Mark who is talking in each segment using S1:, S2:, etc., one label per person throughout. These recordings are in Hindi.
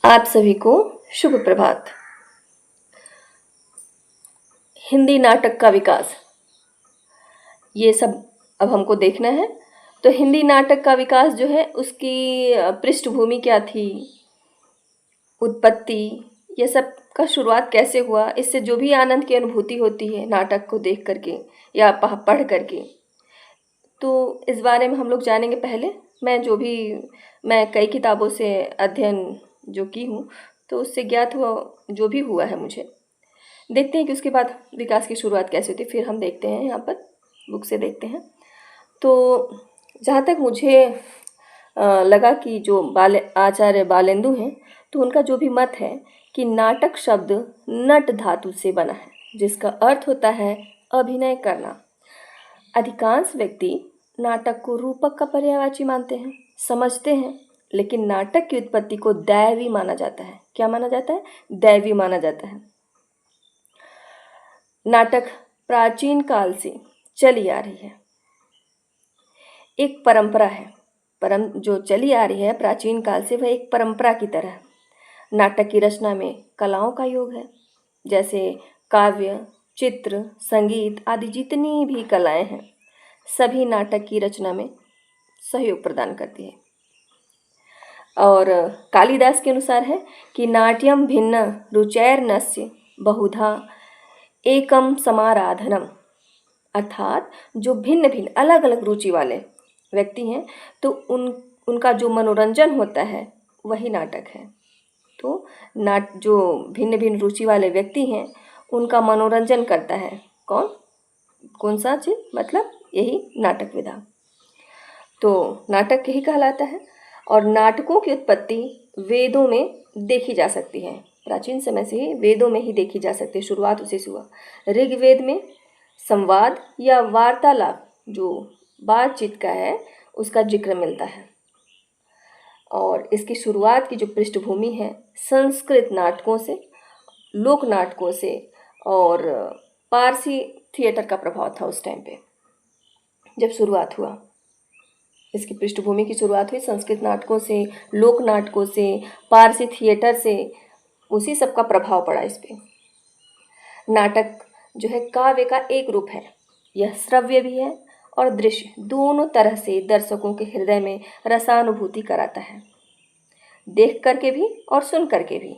S1: आप सभी को शुभ प्रभात। हिंदी नाटक का विकास, ये सब अब हमको देखना है। तो हिंदी नाटक का विकास जो है उसकी पृष्ठभूमि क्या थी, उत्पत्ति, ये सब का शुरुआत कैसे हुआ, इससे जो भी आनंद की अनुभूति होती है नाटक को देख करके या पढ़ करके, तो इस बारे में हम लोग जानेंगे। पहले मैं कई किताबों से अध्ययन जो की हूँ, तो उससे ज्ञात हुआ जो भी हुआ है मुझे। देखते हैं कि उसके बाद विकास की शुरुआत कैसे होती है, फिर हम देखते हैं, यहाँ पर बुक से देखते हैं। तो जहाँ तक मुझे लगा कि जो आचार्य बालेंदु हैं, तो उनका जो भी मत है कि नाटक शब्द नट धातु से बना है, जिसका अर्थ होता है अभिनय करना। अधिकांश व्यक्ति नाटक को रूपक का पर्यायवाची मानते हैं, समझते हैं, लेकिन नाटक की उत्पत्ति को दैवी माना जाता है। क्या माना जाता है? दैवी माना जाता है। नाटक प्राचीन काल से चली आ रही है, एक परंपरा है। जो चली आ रही है प्राचीन काल से, वह एक परंपरा की तरह। नाटक की रचना में कलाओं का योग है, जैसे काव्य, चित्र, संगीत आदि जितनी भी कलाएं हैं, सभी नाटक की रचना में सहयोग प्रदान करती है। और कालिदास के अनुसार है कि नाट्यम भिन्न रुचैर्नस्य बहुधा एकम समाराधनम, अर्थात जो भिन्न भिन्न अलग अलग रुचि वाले व्यक्ति हैं, तो उनका जो मनोरंजन होता है वही नाटक है। तो जो भिन्न भिन्न रुचि वाले व्यक्ति हैं, उनका मनोरंजन करता है कौन सा चीज़, मतलब यही नाटक विधा। तो नाटक यही कहलाता है। और नाटकों की उत्पत्ति वेदों में देखी जा सकती है। प्राचीन समय से ही वेदों में ही देखी जा सकती है, शुरुआत उसी से हुआ। ऋग्वेद में संवाद या वार्तालाप जो बातचीत का है, उसका जिक्र मिलता है। और इसकी शुरुआत की जो पृष्ठभूमि है संस्कृत नाटकों से, लोक नाटकों से और पारसी थिएटर का प्रभाव था। उस टाइम पे जब शुरुआत हुआ, इसकी पृष्ठभूमि की शुरुआत हुई संस्कृत नाटकों से, लोक नाटकों से, पारसी थिएटर से, उसी सब का प्रभाव पड़ा इस पे। नाटक जो है काव्य का एक रूप है। यह श्रव्य भी है और दृश्य, दोनों तरह से दर्शकों के हृदय में रसानुभूति कराता है, देख करके भी और सुन करके भी।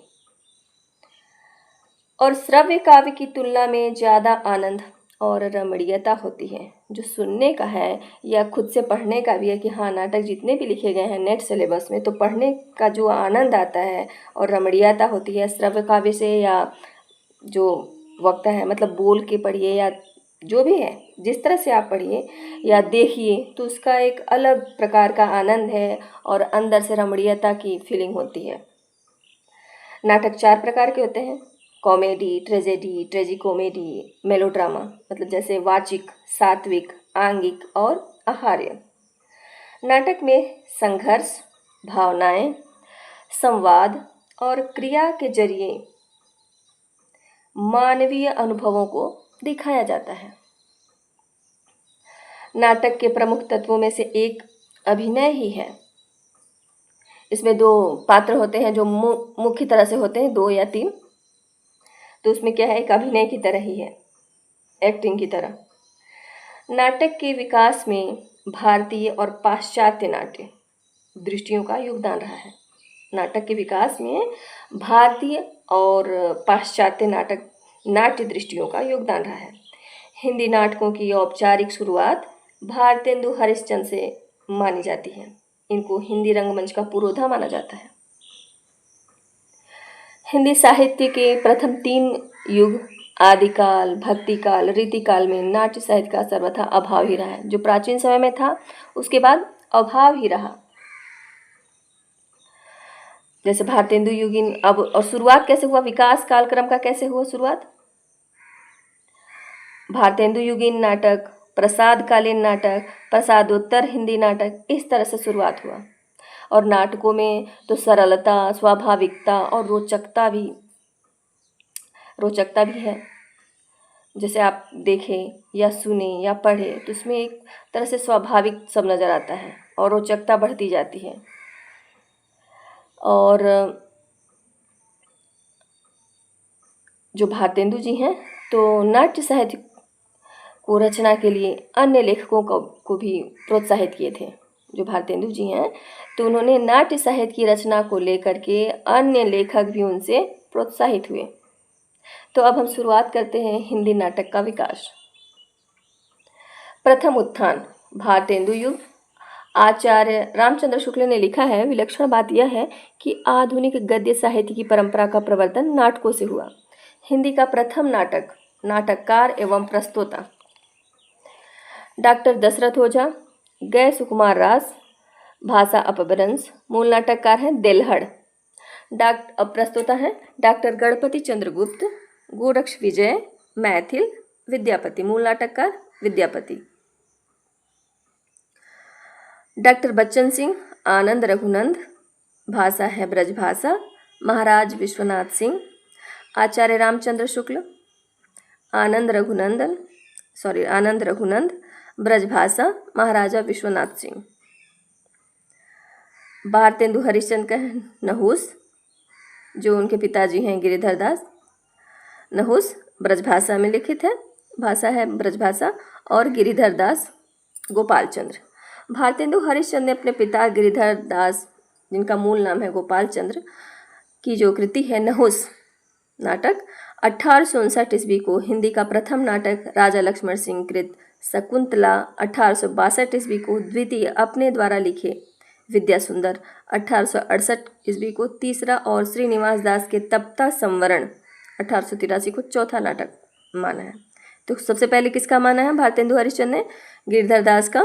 S1: और श्रव्य काव्य की तुलना में ज़्यादा आनंद और रमणीयता होती है। जो सुनने का है या खुद से पढ़ने का भी है कि हाँ, नाटक जितने भी लिखे गए हैं नेट सिलेबस में, तो पढ़ने का जो आनंद आता है और रमणीयता होती है श्रव्य काव्य से, या जो वक्ता है मतलब बोल के पढ़िए या जो भी है, जिस तरह से आप पढ़िए या देखिए, तो उसका एक अलग प्रकार का आनंद है और अंदर से रमणीयता की फीलिंग होती है। नाटक 4 प्रकार के होते हैं: कॉमेडी, ट्रेजेडी, ट्रेजिकोमेडी, मेलोड्रामा, मतलब जैसे वाचिक, सात्विक, आंगिक और आहार्य। नाटक में संघर्ष, भावनाएं, संवाद और क्रिया के जरिए मानवीय अनुभवों को दिखाया जाता है। नाटक के प्रमुख तत्वों में से एक अभिनय ही है। इसमें 2 पात्र होते हैं जो मुख्य तरह से होते हैं, 2 या 3। तो उसमें क्या है, एक अभिनय की तरह ही है, एक्टिंग की तरह। नाटक के विकास में भारतीय और पाश्चात्य नाट्य दृष्टियों का योगदान रहा है। नाटक के विकास में भारतीय और पाश्चात्य नाट्य दृष्टियों का योगदान रहा है। हिंदी नाटकों की औपचारिक शुरुआत भारतेंदु हरिश्चंद्र से मानी जाती है। इनको हिंदी रंगमंच का पुरोधा माना जाता है। हिंदी साहित्य के प्रथम 3 युग, आदिकाल, भक्तिकाल, रीतिकाल में नाट्य साहित्य का सर्वथा अभाव ही रहा है। जो प्राचीन समय में था उसके बाद अभाव ही रहा। जैसे भारतेंदु युगीन, अब और शुरुआत कैसे हुआ, विकास कालक्रम का कैसे हुआ शुरुआत? भारतेंदु युगीन नाटक, प्रसादकालीन नाटक, प्रसादोत्तर हिंदी नाटक, इस तरह से शुरुआत हुआ। और नाटकों में तो सरलता, स्वाभाविकता और रोचकता भी है। जैसे आप देखें या सुने या पढ़ें तो उसमें एक तरह से स्वाभाविक सब नज़र आता है और रोचकता बढ़ती जाती है। और जो भारतेंदु जी हैं तो नाट्य साहित्य को रचना के लिए अन्य लेखकों को भी प्रोत्साहित किए थे। जो भारतेंदु जी हैं तो उन्होंने नाट्य साहित्य की रचना को लेकर के अन्य लेखक भी उनसे प्रोत्साहित हुए। तो अब हम शुरुआत करते हैं हिंदी नाटक का विकास। प्रथम उत्थान भारतेंदु युग। आचार्य रामचंद्र शुक्ल ने लिखा है, विलक्षण बात यह है कि आधुनिक गद्य साहित्य की परंपरा का प्रवर्तन नाटकों से हुआ। हिंदी का प्रथम नाटक, नाटककार एवं प्रस्तोता डॉक्टर दशरथ ओझा, गै सुकुमार रास, भाषा अपभ्रंश, मूल नाटककार हैं देलहड़। प्रस्तोता है डॉक्टर गणपति चंद्रगुप्त, गोरक्ष विजय, मैथिल, विद्यापति, मूल नाटककार विद्यापति। डॉक्टर बच्चन सिंह, आनंद रघुनंद, भाषा है ब्रजभाषा, महाराज विश्वनाथ सिंह। आचार्य रामचंद्र शुक्ल, आनंद रघुनंद, ब्रजभाषा, महाराजा विश्वनाथ सिंह। भारतेंदु हरिश्चंद्र का नहुस, जो उनके पिताजी हैं गिरिधर दास। नहुस ब्रजभाषा में लिखित है, भाषा है ब्रजभाषा, और गिरिधर दास गोपाल चंद्र। भारतेंदु हरिश्चंद्र ने अपने पिता गिरिधर दास, जिनका मूल नाम है गोपाल चंद्र, की जो कृति है नहुस नाटक 1859 ईस्वी को हिंदी का प्रथम नाटक राजा लक्ष्मण सिंह कृत शकुंतला, 1862 ईस्वी को द्वितीय अपने द्वारा लिखे विद्या सुंदर, 1868 ईस्वी को तीसरा और श्रीनिवास दास के तप्ता संवरण 1883 को चौथा नाटक माना है। तो सबसे पहले किसका माना है भारतेंदु हरिश्चंद्र ने? गिरिधर दास का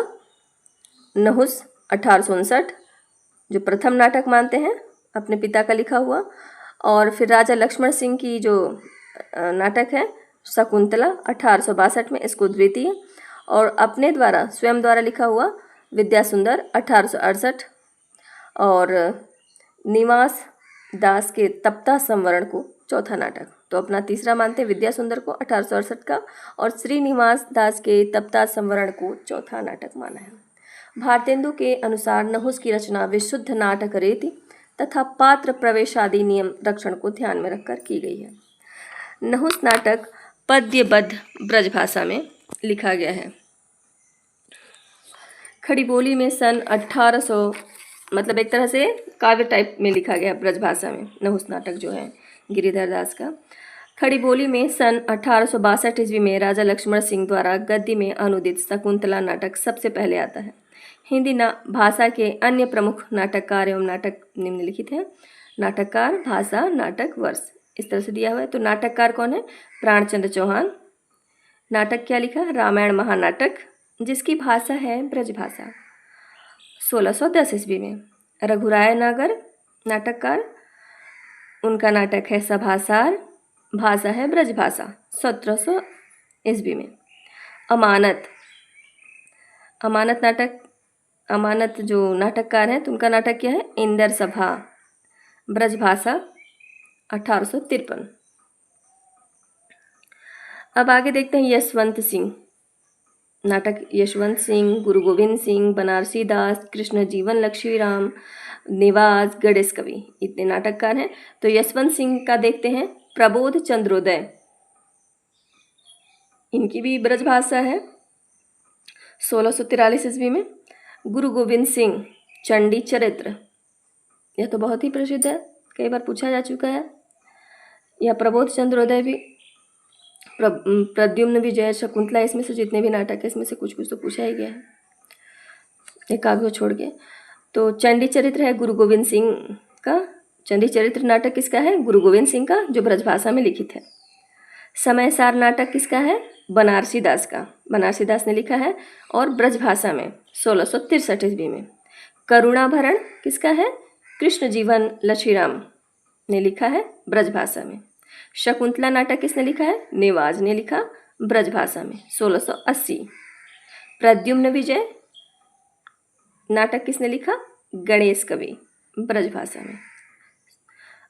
S1: नहुस 1859 जो प्रथम नाटक मानते हैं अपने पिता का लिखा हुआ, और फिर राजा लक्ष्मण सिंह की जो नाटक है शकुंतला 1862 में, इसको द्वितीय, और अपने द्वारा स्वयं द्वारा लिखा हुआ विद्या सुंदर 1868, और निवास दास के तप्ता संवरण को चौथा नाटक। तो अपना तीसरा मानते हैं विद्या सुंदर को 1868 का, और श्रीनिवास दास के तप्ता संवरण को चौथा नाटक माना है। भारतेंदु के अनुसार नहुस की रचना विशुद्ध नाटक रीति तथा पात्र प्रवेश आदि नियम रक्षण को ध्यान में रखकर की गई है। नहुस नाटक पद्यबद्ध ब्रजभाषा में लिखा गया है। खड़ी बोली में सन 1800 मतलब एक तरह से काव्य टाइप में लिखा गया ब्रजभाषा में नहुस नाटक जो है गिरिधर दास का। खड़ी बोली में सन 1862 ईस्वी में राजा लक्ष्मण सिंह द्वारा गद्य में अनुदित शकुंतला नाटक सबसे पहले आता है। हिंदी भाषा के अन्य प्रमुख नाटककार एवं नाटक निम्नलिखित हैं। नाटककार, भाषा, नाटक, वर्ष, इस तरह से दिया हुआ है। तो नाटककार कौन है? प्राणचंद्र चौहान। नाटक क्या लिखा? रामायण महानाटक, जिसकी भाषा है ब्रजभाषा, 1610 ईस्वी में। रघुराय नागर नाटककार, उनका नाटक है सभासार, भाषा है ब्रजभाषा, 1700 ईस्वी में। अमानत जो नाटककार हैं तो उनका नाटक क्या है? इंदर सभा, ब्रजभाषा 1853। अब आगे देखते हैं यशवंत सिंह नाटक। यशवंत सिंह, गुरु गोविंद सिंह, बनारसी दास, कृष्ण जीवन लक्ष्मीराम, निवाज, गणेश कवि, इतने नाटककार हैं। तो यशवंत सिंह का देखते हैं प्रबोध चंद्रोदय, इनकी भी ब्रजभाषा है, 1643 ईस्वी में। गुरु गोविंद सिंह चंडी चरित्र, यह तो बहुत ही प्रसिद्ध है, कई बार पूछा जा चुका है। यह प्रबोध चंद्रोदय भी, प्रद्युम्न विजय, शकुंतला, इसमें से जितने भी नाटक है इसमें से कुछ कुछ तो पूछा ही गया है एक काव्य छोड़ के। तो चंडी चरित्र है गुरु गोविंद सिंह का। चंडी चरित्र नाटक किसका है? गुरु गोविंद सिंह का, जो ब्रजभाषा में लिखित है। समय सार नाटक किसका है? बनारसी दास का, बनारसी दास ने लिखा है और ब्रजभाषा में 1663 ईस्वी में। करुणाभरण किसका है? कृष्ण जीवन लक्ष्मीराम ने लिखा है ब्रजभाषा में। शकुंतला नाटक किसने लिखा है? नेवाज ने लिखा ब्रजभाषा में, 1680। प्रद्युम्न विजय नाटक किसने लिखा? गणेश कवि, ब्रजभाषा में,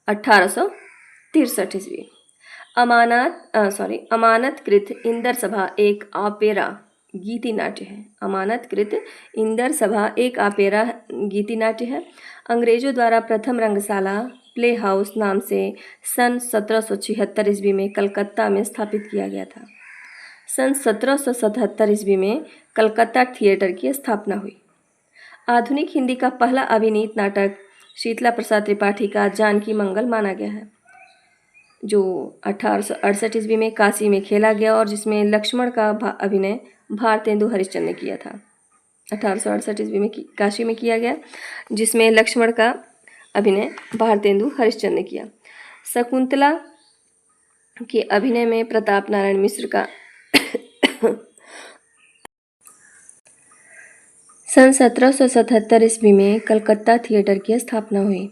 S1: 1863 ईस्वी। अमानत कृत इंदर सभा एक आपेरा गीति नाट्य है। अमानत कृत इंदर सभा एक आपेरा गीति नाट्य है। अंग्रेजों द्वारा प्रथम रंगशाला प्ले हाउस नाम से सन 1776 ईस्वी में कलकत्ता में स्थापित किया गया था। सन 1777 ईस्वी में कलकत्ता थिएटर की स्थापना हुई। आधुनिक हिंदी का पहला अभिनीत नाटक शीतला प्रसाद त्रिपाठी का जानकी मंगल माना गया है, जो 1868 ईस्वी में काशी में खेला गया और जिसमें लक्ष्मण का अभिनय भारतेंदु हरिश्चंद्र ने किया था। 1868 ईस्वी में काशी में किया गया, जिसमें लक्ष्मण का अभिनय भारतेंदु हरिश्चंद्र ने किया। शकुंतला के अभिनय में प्रताप नारायण मिश्र का सन 1777 ईस्वी में कलकत्ता थिएटर की स्थापना हुई।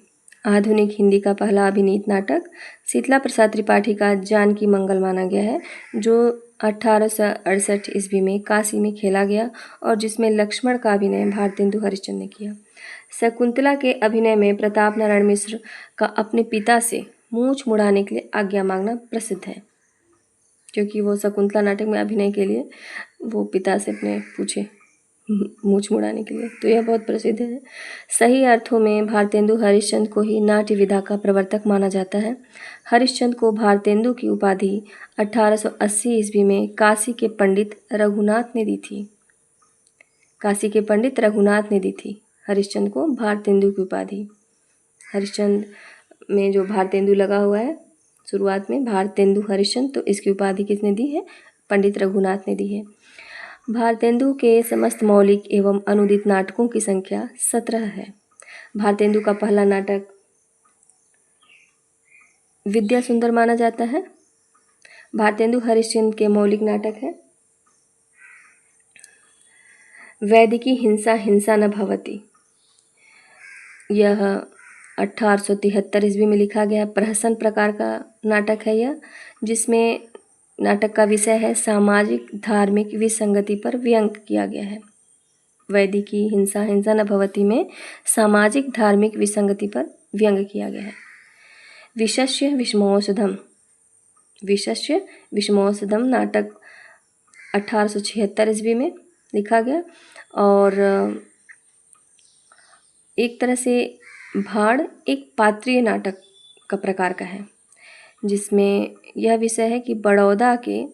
S1: आधुनिक हिंदी का पहला अभिनीत नाटक शीतला प्रसाद त्रिपाठी का जानकी मंगल माना गया है, जो 1868 ईस्वी में काशी में खेला गया और जिसमें लक्ष्मण का अभिनय भारतेंदु हरिश्चंद्र ने किया। शकुंतला के अभिनय में प्रताप नारायण मिश्र का अपने पिता से मूंछ मुड़ाने के लिए आज्ञा मांगना प्रसिद्ध है, क्योंकि वो शकुंतला नाटक में अभिनय के लिए वो पिता से अपने पूछे मूंछ मुड़ाने के लिए, तो यह बहुत प्रसिद्ध है। सही अर्थों में भारतेंदु हरिश्चंद्र को ही नाट्य विधा का प्रवर्तक माना जाता है। हरिश्चंद्र को भारतेंदु की उपाधि 1880 ईस्वी में काशी के पंडित रघुनाथ ने दी थी। हरिश्चंद्र को भारतेंदु की उपाधि, हरिश्चंद्र में जो भारतेंदु लगा हुआ है शुरुआत में, भारतेंदु हरिश्चंद्र, तो इसकी उपाधि किसने दी है? पंडित रघुनाथ ने दी है। भारतेंदु के समस्त मौलिक एवं अनुदित नाटकों की संख्या 17 है। भारतेंदु का पहला नाटक विद्या सुंदर माना जाता है। भारतेंदु हरिश्चंद्र के मौलिक नाटक है वैदिकी हिंसा हिंसा न भवति। यह 1873 ईस्वी में लिखा गया प्रहसन प्रकार का नाटक है यह, जिसमें नाटक का विषय है सामाजिक धार्मिक विसंगति पर व्यंग किया गया है। वैदिकी हिंसा हिंसा न भवति में सामाजिक धार्मिक विसंगति पर व्यंग किया गया है। विशस्य विषमौषधम नाटक 1876 ईस्वी में लिखा गया और एक तरह से भाड़ एक पात्रीय नाटक का प्रकार का है, जिसमें यह विषय है कि बड़ौदा के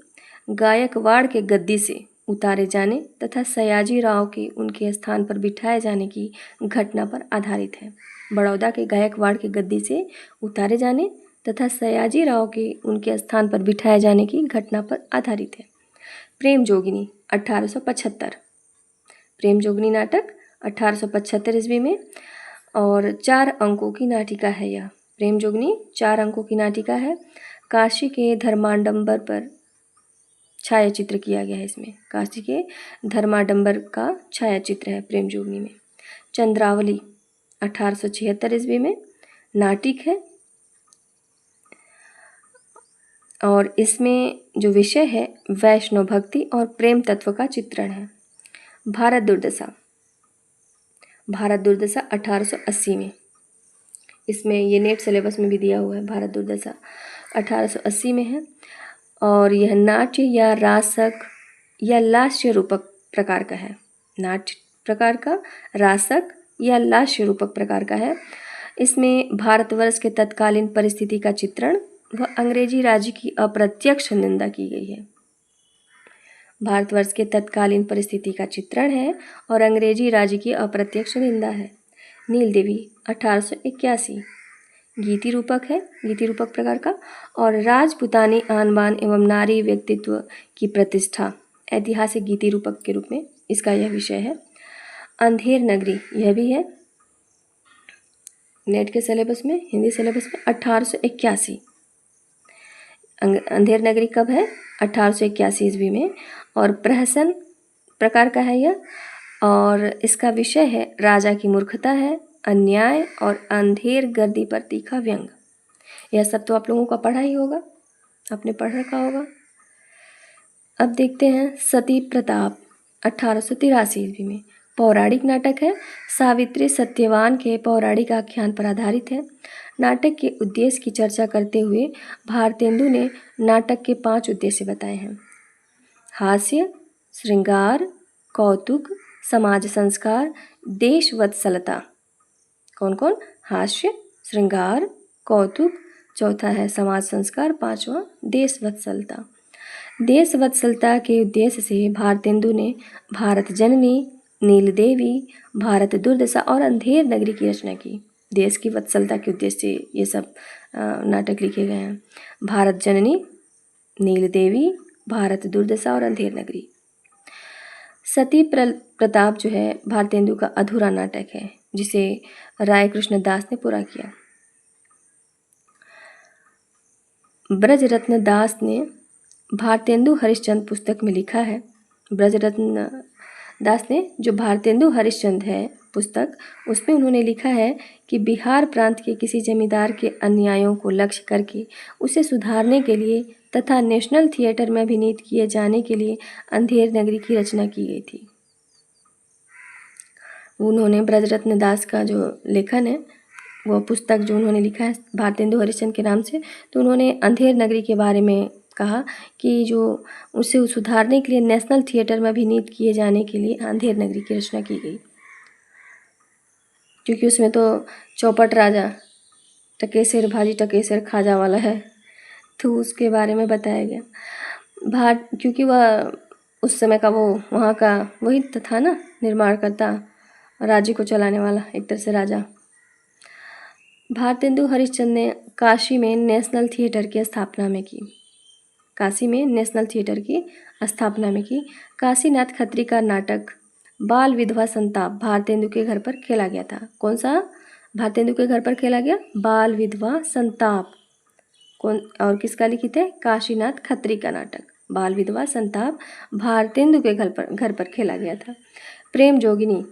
S1: गायकवाड़ के गद्दी से उतारे जाने तथा सयाजी राव के उनके स्थान पर बिठाए जाने की घटना पर आधारित है। बड़ौदा के गायकवाड़ के गद्दी से उतारे जाने तथा सयाजी राव के उनके स्थान पर बिठाए जाने की घटना पर आधारित है। प्रेम जोगिनी 1875, प्रेम जोगिनी नाटक 1875 ईस्वी में और 4 अंकों की नाटिका है यह। प्रेम जोगिनी 4 अंकों की नाटिका है। काशी के धर्माडंबर पर छायाचित्र किया गया है इसमें। काशी के धर्माडंबर का छायाचित्र है प्रेम जोगिनी में। चंद्रावली 1876 ईस्वी में नाटिक है और इसमें जो विषय है वैष्णव भक्ति और प्रेम तत्व का चित्रण है। भारत दुर्दशा 1880 में, इसमें ये नेट सिलेबस में भी दिया हुआ है। भारत दुर्दशा 1880 में है और यह नाट्य या रासक या लास्य रूपक प्रकार का है। नाट्य प्रकार का, रासक या लास्य रूपक प्रकार का है। इसमें भारतवर्ष के तत्कालीन परिस्थिति का चित्रण व अंग्रेजी राज्य की अप्रत्यक्ष निंदा की गई है। भारतवर्ष के तत्कालीन परिस्थिति का चित्रण है और अंग्रेजी राज्य की अप्रत्यक्ष निंदा है। नील देवी 1881 गीति रूपक है, गीति रूपक प्रकार का, और राजपुतानी आन बान एवं नारी व्यक्तित्व की प्रतिष्ठा ऐतिहासिक गीति रूपक के रूप में इसका यह विषय है। अंधेर नगरी यह भी है नेट के सिलेबस में, हिंदी सिलेबस में 1881। अंधेर नगरी कब है? 1881 ईस्वी में और प्रहसन प्रकार का है यह और इसका विषय है राजा की मूर्खता है, अन्याय और अंधेर गर्दी पर तीखा व्यंग। यह सब तो आप लोगों का पढ़ा ही होगा, आपने पढ़ रखा होगा। अब देखते हैं सती प्रताप 1883 ईस्वी में पौराणिक नाटक है। सावित्री सत्यवान के पौराणिक आख्यान पर आधारित है। नाटक के उद्देश्य की चर्चा करते हुए भारतेंदु ने नाटक के 5 उद्देश्य बताए हैं: हास्य, श्रृंगार, कौतुक, समाज संस्कार, देश वत्सलता। कौन कौन? हास्य, श्रृंगार, कौतुक, चौथा है समाज संस्कार, पांचवा देश वत्सलता। देश वत्सलता के उद्देश्य से भारतेंदु ने भारत जननी, नील देवी, भारत दुर्दशा और अंधेर नगरी की रचना की। देश की वत्सलता के उद्देश्य से ये सब नाटक लिखे गए हैं। भारत जननी, नील देवी, भारत दुर्दशा और अंधेर नगरी। सती प्रताप जो है भारतेंदु का अधूरा नाटक है, जिसे राय कृष्ण दास ने पूरा किया। ब्रजरत्न दास ने भारतेंदु हरिश्चंद्र पुस्तक में लिखा है। ब्रजरत्न दास ने जो भारतेंदु हरिश्चंद्र है पुस्तक, उसमें उन्होंने लिखा है कि बिहार प्रांत के किसी जमींदार के अन्यायों को लक्ष्य करके उसे सुधारने के लिए तथा नेशनल थिएटर में अभिनीत किए जाने के लिए अंधेर नगरी की रचना की गई थी। उन्होंने ब्रजरत्न दास का जो लेखन है, वो पुस्तक जो उन्होंने लिखा है भारतेंदु हरिश्चंद्र के नाम से, तो उन्होंने अंधेर नगरी के बारे में कहा कि जो उसे सुधारने के लिए नेशनल थिएटर में अभिनीत किए जाने के लिए अंधेर नगरी की रचना की गई, क्योंकि उसमें तो चौपट राजा टकेसर भाजी टकेसर खाजा वाला है, तो उसके बारे में बताया गया। क्योंकि वह उस समय का वो वहाँ का वही तो था ना, निर्माणकर्ता, राज्य को चलाने वाला एक तरह से राजा। भारतेंदु हरिश्चंद्र ने काशी में नेशनल थिएटर की स्थापना में की। काशी में नेशनल थिएटर की स्थापना में की। काशीनाथ खत्री का नाटक बाल विधवा संताप भारतेंदु के घर पर खेला गया था। कौन सा भारतेंदु के घर पर खेला गया? बाल विधवा संताप। कौन और किसका लिखित है? काशीनाथ खत्री का नाटक बाल विधवा संताप भारतेंदु के घर पर खेला गया था। प्रेम जोगिनी।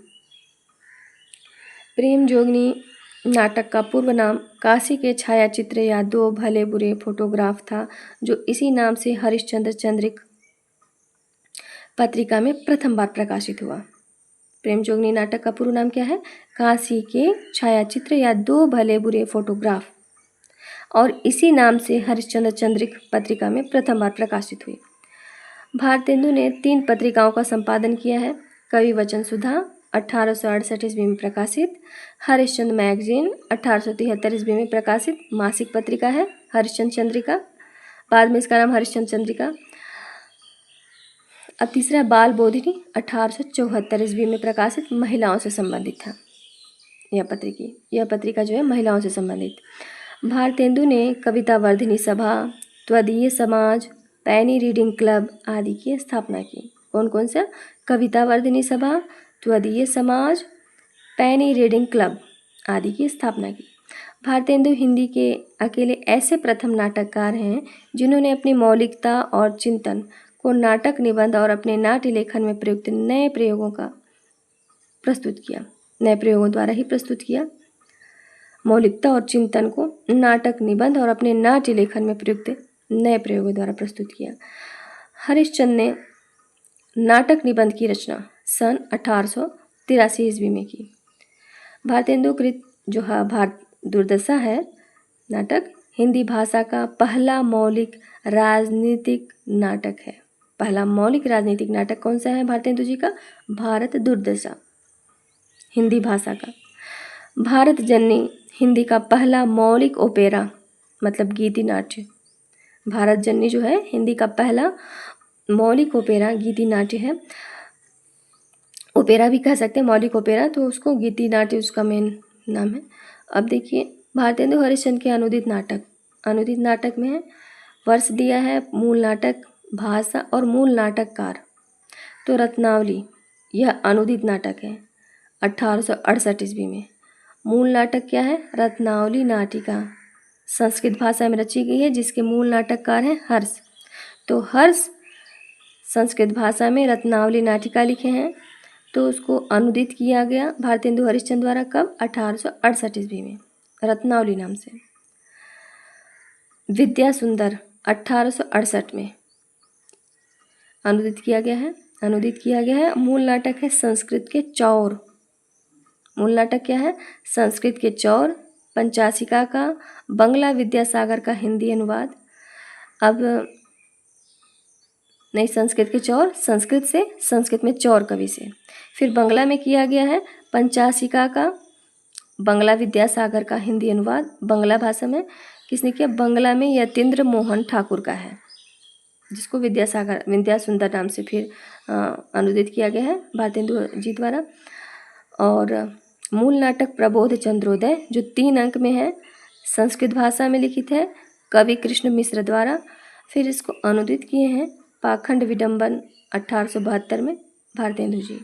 S1: प्रेम जोगिनी नाटक का पूर्व नाम काशी के छायाचित्र या दो भले बुरे फोटोग्राफ था, जो इसी नाम से हरिश्चंद्र चंद्रिक पत्रिका में प्रथम बार प्रकाशित हुआ। प्रेम जोगिनी नाटक का पूर्व नाम क्या है? काशी के छायाचित्र या दो भले बुरे फोटोग्राफ, और इसी नाम से हरिश्चंद्र चंद्रिक पत्रिका में प्रथम बार प्रकाशित हुई। भारतेंदु ने 3 पत्रिकाओं का संपादन किया है। कवि वचन सुधा 1868 ईस्वी में प्रकाशित, हरिश्चंद्र मैगजीन 1873 ईस्वी में प्रकाशित मासिक पत्रिका है हरिश्चंद्र चंद्रिका, बाद में इसका नाम हरिश्चंद्र चंद्रिका। अब तीसरा बाल बोधिनी 1874 ईस्वी में प्रकाशित, महिलाओं से संबंधित था यह पत्रिका जो है महिलाओं से संबंधित। भारतेंदु ने कविता वर्धिनी सभा, त्वदीय समाज, पैनी रीडिंग क्लब आदि की स्थापना की। कौन कौन सा? कविता वर्धिनी सभा, त्वदीय समाज, पैनी रीडिंग क्लब आदि की स्थापना की। भारतेंदु हिंदी के अकेले ऐसे प्रथम नाटककार हैं जिन्होंने अपनी मौलिकता और चिंतन को नाटक, निबंध और अपने नाट्य लेखन में प्रयुक्त नए प्रयोगों द्वारा ही प्रस्तुत किया। मौलिकता और चिंतन को नाटक, निबंध और अपने नाट्य लेखन में प्रयुक्त नए प्रयोगों द्वारा प्रस्तुत किया। हरिश्चंद्र ने नाटक निबंध की रचना सन 1883 ईस्वी में की। भारतेंदु कृत जो भारत दुर्दशा है नाटक हिंदी भाषा का पहला मौलिक राजनीतिक नाटक है। पहला मौलिक राजनीतिक नाटक कौन सा है भारतेंदु जी का? भारत दुर्दशा, हिंदी भाषा का। भारत जननी हिंदी का पहला मौलिक ओपेरा, मतलब गीति नाट्य। भारत जननी जो है हिंदी का पहला मौलिक ओपेरा गीति नाट्य है। ओपेरा भी कह सकते हैं, मौलिक ओपेरा, तो उसको गीति नाट्य उसका मेन नाम है। अब देखिए भारतेंदु हरिश्चंद्र के अनुदित नाटक में वर्ष दिया है, मूल नाटक, भाषा और मूल नाटककार। तो रत्नावली यह अनुदित नाटक है 1868 ईस्वी में। मूल नाटक क्या है? रत्नावली नाटिका संस्कृत भाषा में रची गई है, जिसके मूल नाटककार हैं हर्ष। तो हर्ष संस्कृत भाषा में रत्नावली नाटिका लिखे हैं, तो उसको अनुदित किया गया भारतेंदु हरिश्चंद्र द्वारा। कब? 1868 ईस्वी में, रत्नावली नाम से। विद्या सुंदर 1868 में अनुदित किया गया है। मूल नाटक है संस्कृत के चौर। मूल नाटक क्या है? संस्कृत के चौर, पंचाशिका का बंगला विद्यासागर का हिंदी अनुवाद। अब नहीं, संस्कृत के चौर, संस्कृत में चौर कवि से। फिर बंगला में किया गया है पंचाशिका का बंगला विद्यासागर का हिंदी अनुवाद बंगला भाषा में किसने किया? बंगला में यतीन्द्र मोहन ठाकुर का है, जिसको विद्या सुंदर नाम से फिर अनुदित किया गया है भारतेंदु जी द्वारा। और मूल नाटक प्रबोध चंद्रोदय जो 3 अंक में है, संस्कृत भाषा में लिखित है कवि कृष्ण मिश्र द्वारा। फिर इसको अनुदित किए हैं पाखंड विडंबन 1872 में भारतेंदु जी।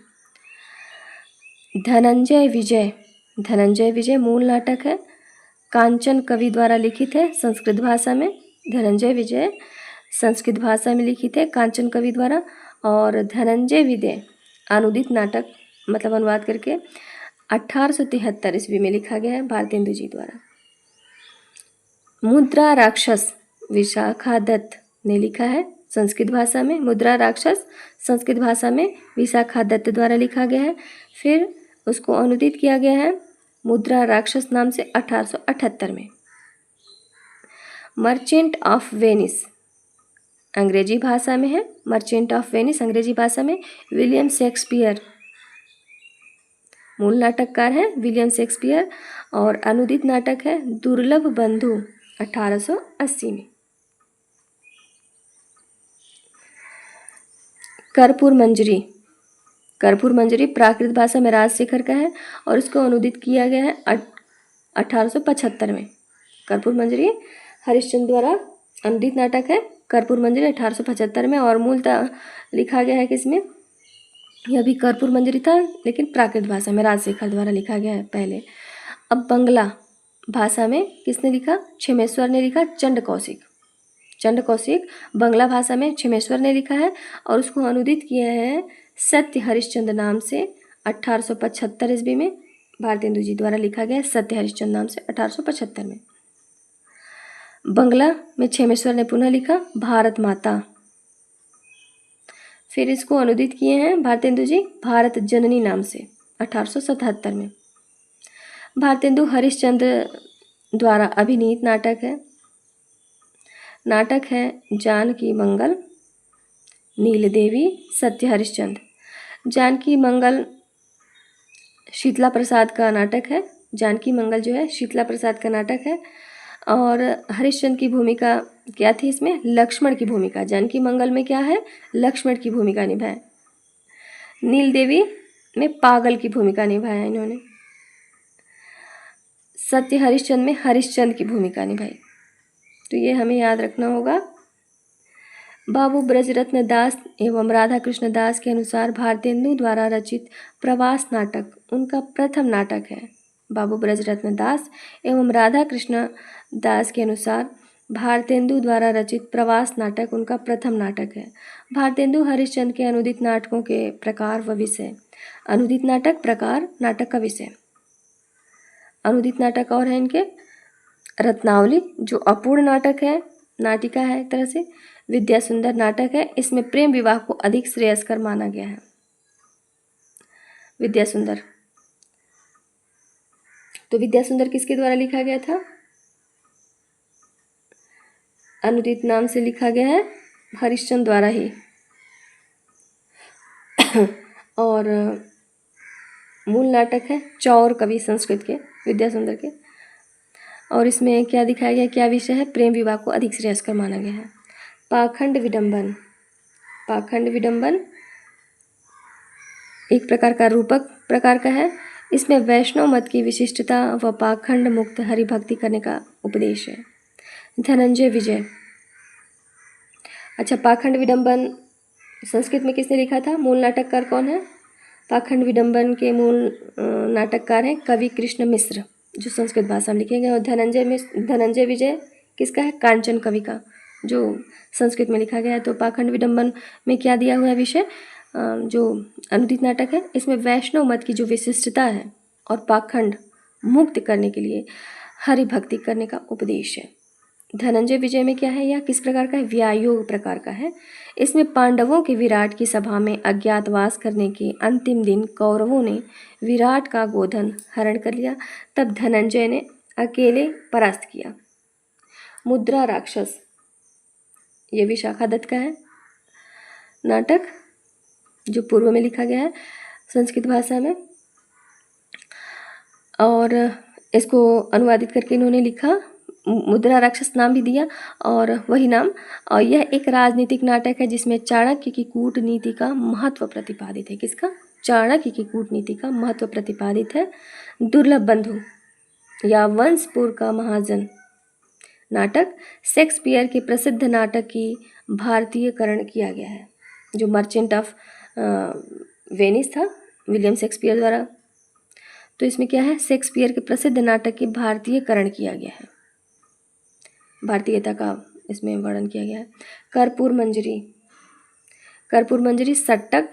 S1: धनंजय विजय मूल नाटक है, कांचन कवि द्वारा लिखित है संस्कृत भाषा में। धनंजय विजय संस्कृत भाषा में लिखित है कांचन कवि द्वारा। और धनंजय विजय अनुदित नाटक मतलब अनुवाद करके 1873 ईस्वी में लिखा गया है भारतेंदु जी द्वारा। मुद्रा राक्षस विशाखा दत्त ने लिखा है संस्कृत भाषा में। मुद्रा राक्षस संस्कृत भाषा में विशाखा दत्त द्वारा लिखा गया है। फिर उसको अनुदित किया गया है मुद्रा राक्षस नाम से 1878 में। मर्चेंट ऑफ वेनिस अंग्रेजी भाषा में है, मर्चेंट ऑफ वेनिस अंग्रेजी भाषा में विलियम शेक्सपियर मूल नाटककार है विलियम शेक्सपियर। और अनुदित नाटक है दुर्लभ बंधु 1880 में। कर्पूर मंजरी प्राकृत भाषा में राजशेखर का है और इसको अनुदित किया गया है 1875 में। कर्पूर मंजरी हरिश्चंद्र द्वारा अनुदित नाटक है कर्पूर मंजरी 1875 में। और मूलतः लिखा गया है किसमें? यह भी कर्पूर मंजरी था लेकिन प्राकृत भाषा में राजशेखर द्वारा लिखा गया है पहले। अब बंगला भाषा में किसने लिखा? क्षेमेश्वर ने लिखा। चंड कौशिक बंगला भाषा में क्षेमेश्वर ने लिखा है और उसको अनुदित किया है सत्य हरिश्चंद्र नाम से 1875 ईस्वी में भारतेंदु जी द्वारा लिखा गया है सत्य हरिश्चंद्र नाम से 1875 में। बंगला में क्षेमेश्वर ने पुनः लिखा भारत माता। फिर इसको अनुदित किए हैं भारतेंदु जी भारत जननी नाम से 1877 में। भारतेंदु हरिश्चंद्र द्वारा अभिनीत नाटक है जानकी मंगल, नील देवी, सत्य हरिश्चंद्र। जानकी मंगल शीतला प्रसाद का नाटक है। जानकी मंगल जो है शीतला प्रसाद का नाटक है। और हरिश्चंद्र की भूमिका क्या थी इसमें? लक्ष्मण की भूमिका। जानकी मंगल में क्या है? लक्ष्मण की भूमिका निभाए। नील देवी में पागल की भूमिका निभाया इन्होंने। सत्य हरिश्चंद्र में हरिश्चंद्र की भूमिका निभाई। तो ये हमें याद रखना होगा। बाबू ब्रजरत्न दास एवं राधा कृष्ण दास के अनुसार भारतेंदु द्वारा रचित प्रवास नाटक उनका प्रथम नाटक है। बाबू ब्रजरत्न दास एवं राधा कृष्ण दास के अनुसार भारतेंदु द्वारा रचित प्रवास नाटक उनका प्रथम नाटक है। भारतेंदु हरिश्चंद्र के अनुदित नाटकों के प्रकार व विषय। अनुदित नाटक प्रकार, नाटक का विषय। अनुदित नाटक और है इनके रत्नावली जो अपूर्ण नाटक है, नाटिका है एक तरह से। विद्या सुंदर नाटक है, इसमें प्रेम विवाह को अधिक श्रेयस्कर माना गया है। विद्या सुंदर, तो विद्या सुंदर किसके द्वारा लिखा गया था? अनुदित नाम से लिखा गया है हरिश्चंद्र द्वारा ही। और मूल नाटक है चौर कवि संस्कृत के विद्या सुंदर के। और इसमें क्या दिखाया गया, क्या विषय है? प्रेम विवाह को अधिक श्रेयस्कर माना गया है। पाखंड विडंबन एक प्रकार का रूपक प्रकार का है। इसमें वैष्णव मत की विशिष्टता व पाखंड मुक्त हरिभक्ति करने का उपदेश है। धनंजय विजय, अच्छा पाखंड विडंबन संस्कृत में किसने लिखा था? मूल नाटककार कौन है? पाखंड विडंबन के मूल नाटककार हैं कवि कृष्ण मिश्र जो संस्कृत भाषा में लिखे गए। और धनंजय विजय किसका है? कांचन कवि का, जो संस्कृत में लिखा गया है। तो पाखंड विडंबन में क्या दिया हुआ है विषय? जो अनुदित नाटक है इसमें वैष्णव मत की जो विशिष्टता है और पाखंड मुक्त करने के लिए हरि भक्ति करने का उपदेश है। धनंजय विजय में क्या है? यह किस प्रकार का है? व्यायोग प्रकार का है। इसमें पांडवों के विराट की सभा में अज्ञातवास करने के अंतिम दिन कौरवों ने विराट का गोधन हरण कर लिया, तब धनंजय ने अकेले परास्त किया। मुद्रा राक्षस, ये विशाखा दत्त का है नाटक जो पूर्व में लिखा गया है संस्कृत भाषा में। और इसको अनुवादित करके इन्होंने लिखा, मुद्रा राक्षस नाम भी दिया और वही नाम। और यह एक राजनीतिक नाटक है जिसमें चाणक्य की कूटनीति का महत्व प्रतिपादित है। किसका? चाणक्य की कूटनीति का महत्व प्रतिपादित है। दुर्लभ बंधु या वंशपुर का महाजन नाटक शेक्सपियर के प्रसिद्ध नाटक की भारतीयकरण किया गया है। जो मर्चेंट ऑफ वेनिस था विलियम शेक्सपियर द्वारा, तो इसमें क्या है, शेक्सपियर के प्रसिद्ध नाटक की भारतीयकरण किया गया है, भारतीयता का इसमें वर्णन किया गया है। कर्पूर मंजरी, कर्पूर मंजरी सट्टक,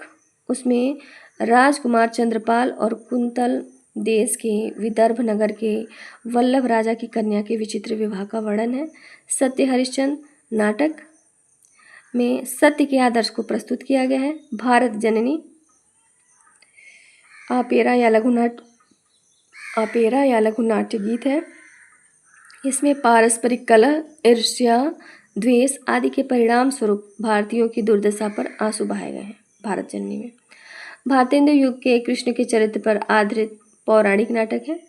S1: उसमें राजकुमार चंद्रपाल और कुंतल देश के विदर्भ नगर के वल्लभ राजा की कन्या के विचित्र विवाह का वर्णन है। सत्य हरिश्चंद्र नाटक में सत्य के आदर्श को प्रस्तुत किया गया है। भारत जननी आपेरा या लघु नाट्य गीत है। इसमें पारस्परिक कलह, ईर्ष्या, द्वेष आदि के परिणाम स्वरूप भारतीयों की दुर्दशा पर आंसू बहाए गए हैं भारत जननी में। भारतेंदु युग के कृष्ण के चरित्र पर आधारित पौराणिक नाटक है।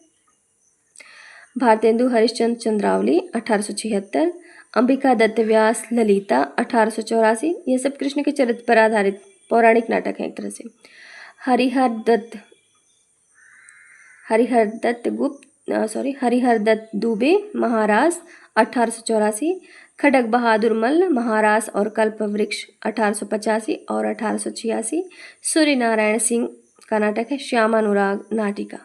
S1: भारतेंदु हरिश्चंद्र चंद्रावली 1876, अंबिका दत्त व्यास ललिता 1884, ये सब कृष्ण के चरित्र पर आधारित पौराणिक नाटक है एक तरह से। हरिहर दत्त दुबे महाराज 1884, खड़ग बहादुर मल्ल महाराज और कल्पवृक्ष 1885 और 1886। सूर्य नारायण सिंह का नाटक है श्यामानुराग नाटिका।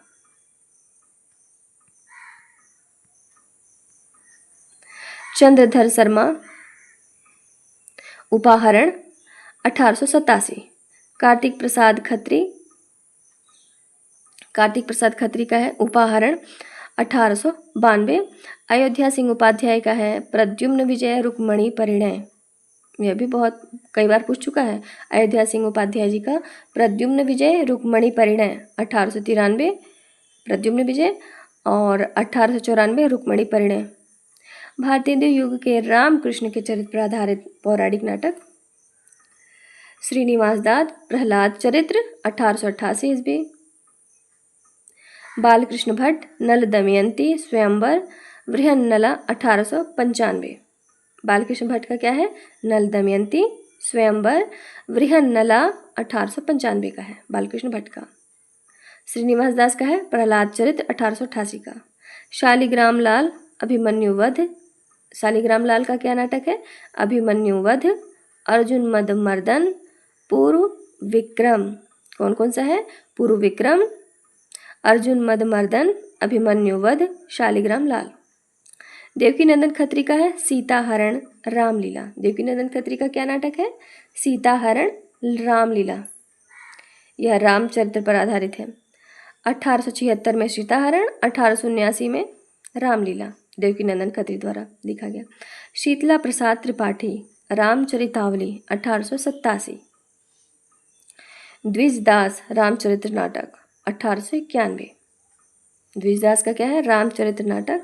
S1: चंद्रधर शर्मा उपाहरण 1887, कार्तिक प्रसाद खत्री का है उपाहरण 1892। अयोध्या सिंह उपाध्याय का है प्रद्युम्न विजय रुक्मणी परिणय, यह भी बहुत कई बार पूछ चुका है। अयोध्या सिंह उपाध्याय जी का प्रद्युम्न विजय रुक्मणी परिणय 1893 प्रद्युम्न विजय और 1894 रुक्मणी परिणय। भारतेंदु युग के रामकृष्ण के चरित्र पर आधारित पौराणिक नाटक श्रीनिवास दास प्रहलाद चरित्र 1888 ईस्वी। बालकृष्ण भट्ट नल दमयंती स्वयंवर वृहन्नला 1895। बालकृष्ण भट्ट का क्या है, नल दमयंती स्वयंवर वृहन्नला 1895 का है बालकृष्ण भट्ट का। श्रीनिवास दास का है प्रहलाद चरित्र 1888 का। शालिग्राम लाल अभिमन्यु वध, शालिग्राम लाल का क्या नाटक है, अभिमन्यु वध, अर्जुन मद मर्दन, पूर्व विक्रम, कौन कौन सा है, पूर्व विक्रम, अर्जुन मद मर्दन, अभिमन्यु वध, शालिग्राम लाल। देवकी नंदन खत्री का है सीता हरण रामलीला। देवकी नंदन खत्री का क्या नाटक है, सीता हरण रामलीला, यह रामचरित्र पर आधारित है। 1876 में सीता हरण, 1879 में रामलीला देवकी नंदन खत्री द्वारा लिखा गया। शीतला प्रसाद त्रिपाठी रामचरितावली 1887। द्विजदास रामचरित्र नाटक 1891। द्विजदास का क्या है, रामचरित्र नाटक।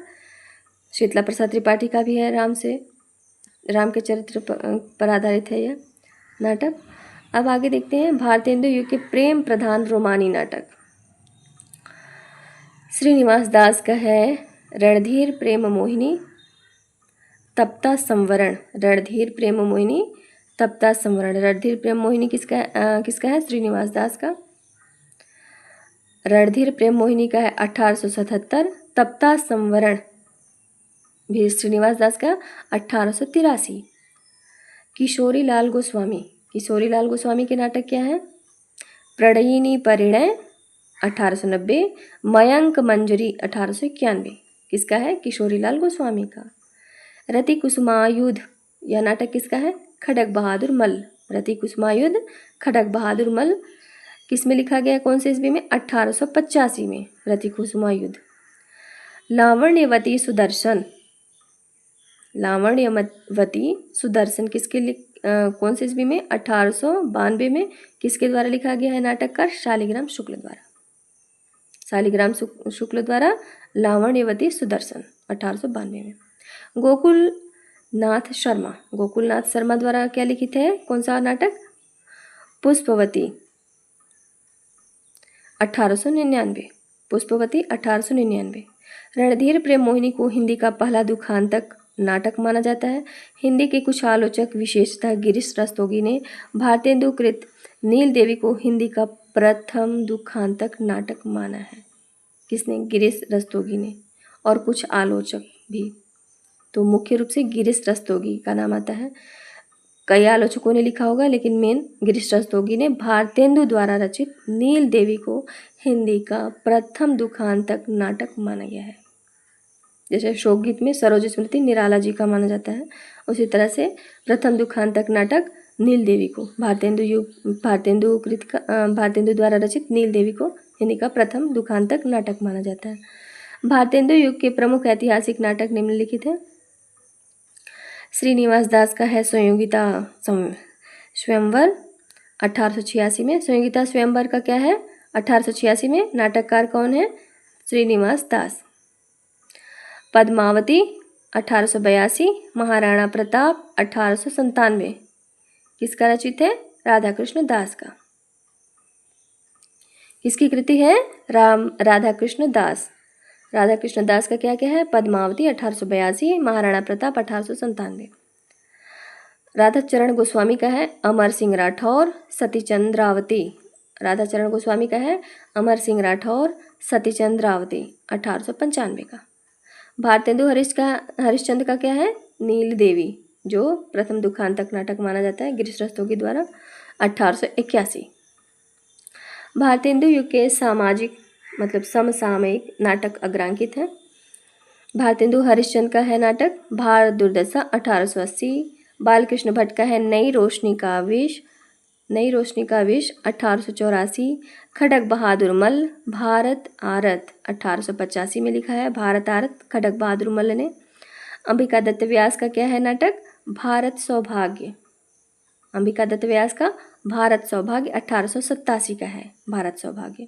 S1: शीतला प्रसाद त्रिपाठी का भी है, राम के चरित्र पर आधारित है यह नाटक। अब आगे देखते हैं भारतेंदु युग के प्रेम प्रधान रोमानी नाटक। श्रीनिवास दास का है रणधीर प्रेम मोहिनी तप्ता संवरण, रणधीर प्रेम मोहिनी तप्ता संवरण। रणधीर प्रेम मोहिनी किसका है, श्रीनिवास दास का। रणधीर प्रेम मोहिनी का है 1877। तप्ता संवरण भी श्रीनिवास दास का 1883। किशोरी लाल गोस्वामी के नाटक क्या है, प्रणयिनी परिणय 1890, मयंक मंजरी 1891। किसका है, किशोरी लाल गोस्वामी का। रति कुसुमायुध, यह नाटक किसका है, खड़ग बहादुर मल्ल। रति कुसुमायुध खड़ग बहादुर मल्ल किस में लिखा गया, कौन से ईस्वी में, 1885 में रति कुसुमायुध। लावण्यवती सुदर्शन किसके कौन से ईस्वी में, 1892 में। किसके द्वारा लिखा गया है नाटककार, शालिग्राम शुक्ल द्वारा लावण्यवती सुदर्शन 1892 में। गोकुलनाथ शर्मा द्वारा क्या लिखित है, कौन सा नाटक, पुष्पवती 1899। पुष्पवती 1899। रणधीर प्रेम मोहिनी को हिंदी का पहला दुखांतक नाटक माना जाता है। हिंदी के कुछ आलोचक विशेषतः गिरीश रस्तोगी ने भारतेंदु कृत नील देवी को हिंदी का प्रथम दुखांतक नाटक माना है। किसने? गिरीश रस्तोगी ने, और कुछ आलोचक भी। तो मुख्य रूप से गिरीश रस्तोगी का नाम आता है। कई आलोचकों ने लिखा होगा, लेकिन मेन गिरीश रस्तोगी ने भारतेंदु द्वारा रचित नील देवी को हिंदी का प्रथम दुखांतक नाटक माना गया है। जैसे शोकगीत में सरोज स्मृति निराला जी का माना जाता है, उसी तरह से प्रथम दुखांतक नाटक नील देवी को भारतेंदु द्वारा रचित नील देवी को हिंदी का प्रथम दुखांतक नाटक माना जाता है। भारतेंदु युग के प्रमुख ऐतिहासिक नाटक निम्नलिखित हैं। श्रीनिवास दास का है संयोगिता स्वयंवर 1886 में। संयोगिता स्वयंवर का क्या है? 1886 में। नाटककार कौन है? श्रीनिवास दास। पद्मावती 1882। महाराणा प्रताप 1897। किसका रचित है? राधा कृष्ण दास का। किसकी कृति है? राधा कृष्ण दास। राधा कृष्ण दास का क्या क्या है? पद्मावती 1882, महाराणा प्रताप 1897। राधा चरण गोस्वामी का है अमर सिंह राठौर सतीचंद्रावती। राधा चरण गोस्वामी का है अमर सिंह राठौर सतीचंद्रावती 1895 का। भारतेंदु हरिश्चंद्र का क्या है? नील देवी, जो प्रथम दुखांतक नाटक माना जाता है गिरीश रस्तोगी द्वारा 1881। भारतेंदु युग के सामाजिक मतलब समसामयिक नाटक अग्रांकित हैं। भारतेंदु हरिश्चंद्र का है नाटक भारत दुर्दशा 1880। बालकृष्ण भट्ट का है नई रोशनी का आवेश 1884। खड़ग बहादुर मल्ल भारत आरत 1885 में लिखा है। भारत आरत खड़ग बहादुर मल्ल ने। अंबिका दत्त व्यास का क्या है नाटक? भारत सौभाग्य। अंबिका दत्त व्यास का भारत सौभाग्य 1887 का है भारत सौभाग्य।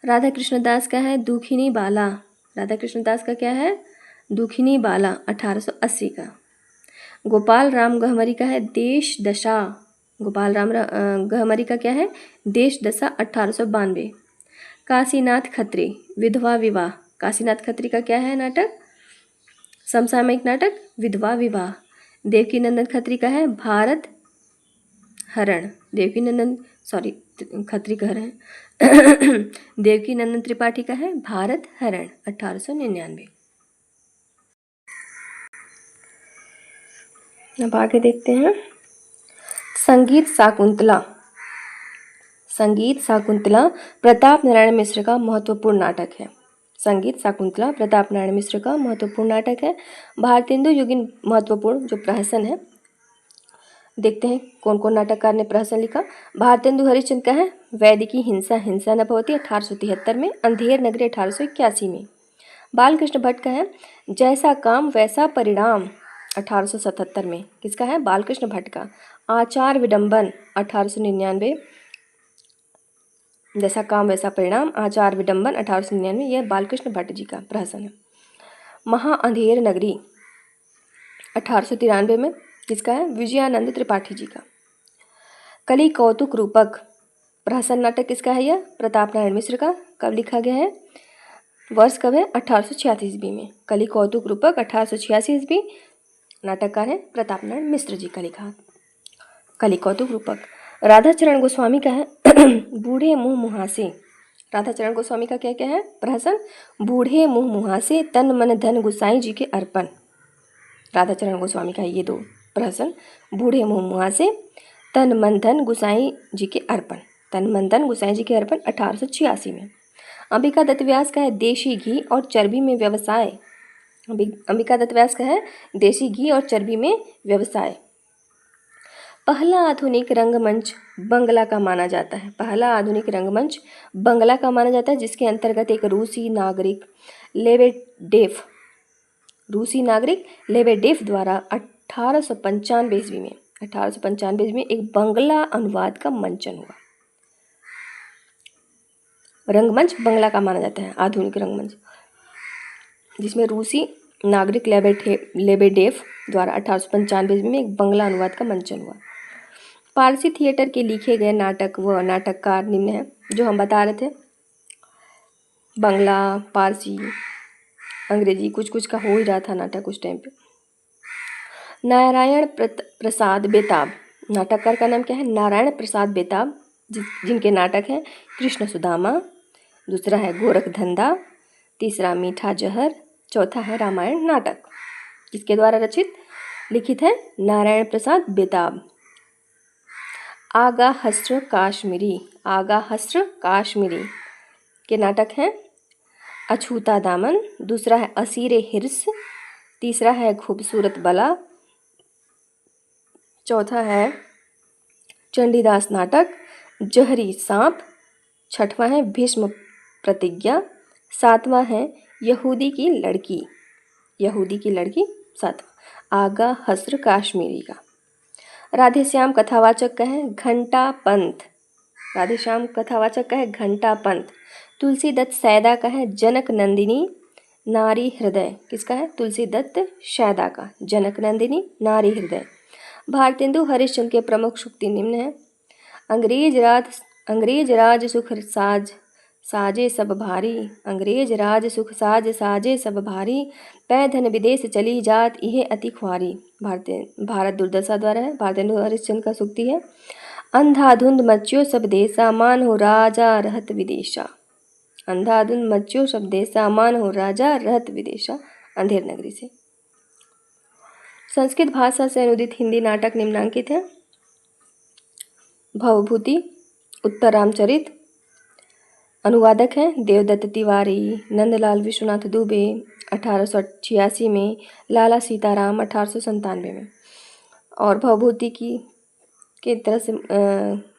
S1: राधा कृष्ण दास का है दुखिनी बाला। राधा कृष्ण दास का क्या है? दुखिनी बाला 1880 का। गोपाल राम गहमरी का है देश दशा। गोपाल राम गहमरी का क्या है? देश दशा 1892। काशीनाथ खत्री विधवा विवाह। काशीनाथ खत्री का क्या है नाटक? समसामयिक नाटक विधवा विवाह। देवकी नंदन खत्री का है भारत हरण। देवकी नंदन खत्री कह रहे हैं देवकी नंदन त्रिपाठी का है भारत हरण 1899। अब आगे देखते हैं संगीत शाकुंतला। संगीत शाकुंतला प्रताप नारायण मिश्र का महत्वपूर्ण नाटक है। संगीत शाकुंतला प्रताप नारायण मिश्र का महत्वपूर्ण नाटक है। भारतेंदु युगीन महत्वपूर्ण जो प्रहसन है, देखते हैं कौन कौन नाटककार ने प्रहसन लिखा। भारतेंदु हरिश्चंद्र का है वैदिकी हिंसा हिंसा न भवती 1873 में। अंधेर नगरी 1881 में। बालकृष्ण भट्ट का है जैसा काम वैसा परिणाम 1877 में। किसका है? बालकृष्ण भट्ट का। आचार विडंबन 1899। जैसा काम वैसा परिणाम आचार विडंबन 1899, यह बालकृष्ण भट्ट जी का प्रहसन है। महा अंधेर नगरी 1893 में। किसका है? विजयानंद त्रिपाठी जी का। कली कौतुक रूपक प्रहसन नाटक किसका है? यह प्रताप नारायण मिश्र का। कब लिखा गया है? वर्ष कब है? 1886 ईस्वी में। कली कौतुक रूपक 1886 ईस्वी। नाटककार है प्रताप नारायण मिश्र जी का लिखा कली कौतुक रूपक। राधा चरण गोस्वामी का है बूढ़े मुँह मुहासे। राधा चरण गोस्वामी का क्या क्या है प्रहसन? बूढ़े मुँह मुहासे तन मन धन गुसाई जी के अर्पण। राधा चरण गोस्वामी का ये दो प्रहसन, बूढ़े मुँह मुहासे तन मन धन गुसाई जी के अर्पण। तन मन धन गुसाई जी के अर्पण 1886 में। अंबिका दत्त व्यास का है देशी घी और चर्बी में व्यवसाय। अंबिका दत्त व्यास का है देशी घी और चर्बी में व्यवसाय। पहला आधुनिक रंगमंच बंगला का माना जाता है। पहला आधुनिक रंगमंच बंगला का माना जाता है, जिसके अंतर्गत एक रूसी नागरिक लेबेडेफ द्वारा 1895 ईस्वी में एक बंगला अनुवाद का मंचन हुआ। रंगमंच बंगला का माना जाता है आधुनिक रंगमंच, जिसमें रूसी नागरिक लेबेडेफ द्वारा 1895 ईस्वी में एक बंगला अनुवाद का मंचन हुआ। पारसी थिएटर के लिखे गए नाटक व नाटककार निम्न हैं, जो हम बता रहे थे। बांग्ला, पारसी, अंग्रेजी कुछ कुछ का हो ही रहा था नाटक उस टाइम पे। नारायण प्रसाद बेताब, नाटककार का नाम क्या है? नारायण प्रसाद बेताब, जिनके नाटक हैं कृष्ण सुदामा, दूसरा है गोरख धंधा, तीसरा मीठा जहर, चौथा है रामायण नाटक। किसके द्वारा रचित लिखित है? नारायण प्रसाद बेताब। आगा हस्र काश्मीरी, आगा हस्र काश्मीरी के नाटक हैं अछूता दामन, दूसरा है असीरे हिर्स, तीसरा है खूबसूरत बला, चौथा है चंडीदास नाटक, जहरी सांप, छठवां है भीष्म प्रतिज्ञा, सातवां है यहूदी की लड़की, यहूदी की लड़की सातवां। आगा हस्र काश्मीरी का। राधे श्याम कथावाचक का है घंटा पंथ, राधे श्याम कथावाचक का है घंटा पंथ। तुलसी दत्त सैदा का है जनक नंदिनी नारी हृदय, किसका है? तुलसी दत्त सैदा का जनक नंदिनी नारी हृदय। भारतेंदु हरिश्चंद्र के प्रमुख सूक्ति निम्न है। अंग्रेज राज सुख साज साजे सब भारी, अंग्रेज राज सुख साज साजे सब भारी, पै धन विदेश चली जात इहे अति ख्वारी। भारत दुर्दशा द्वारा है, भारतेंदु हरिश्चंद्र का सूक्ति है। अंधाधुंध मच्यो सब देशा, मान हो राजा रहत विदेशा, अंधाधुंध मच्यो सब देशा, मान हो राजा रहत विदेशा, अंधेर नगरी से। संस्कृत भाषा से अनुदित हिंदी नाटक निम्नांकित है। भवभूति, उत्तर रामचरित, अनुवादक हैं देवदत्त तिवारी, नंदलाल विश्वनाथ दुबे 1886 में, लाला सीताराम 1897 में। और भवभूति की तरह से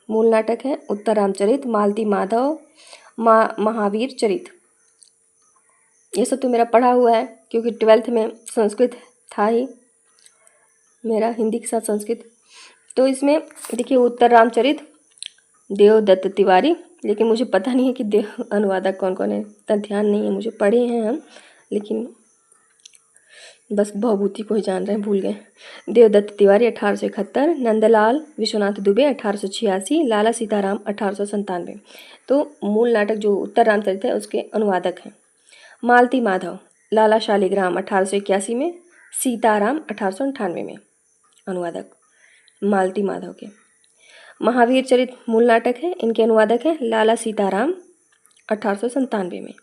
S1: मूल नाटक है उत्तर रामचरित, मालती माधव, महावीर चरित। ये सब तो मेरा पढ़ा हुआ है क्योंकि 12th में संस्कृत था ही मेरा, हिंदी के साथ संस्कृत। तो इसमें देखिए उत्तर रामचरित देवदत्त तिवारी, लेकिन मुझे पता नहीं है कि देव अनुवादक कौन कौन है, इतना ध्यान नहीं है मुझे, पढ़े हैं हम लेकिन बस भवभूति को ही जान रहे हैं, भूल गए। देवदत्त तिवारी 1871, नंदलाल विश्वनाथ दुबे 1886, लाला सीताराम 1897। तो मूल नाटक जो उत्तर रामचरित है उसके अनुवादक हैं। मालती माधव, लाला शालिग्राम 1881 में, सीताराम 1898 में अनुवादक मालती माधव के। महावीर चरित मूल नाटक है, इनके अनुवादक हैं लाला सीताराम 1897 में।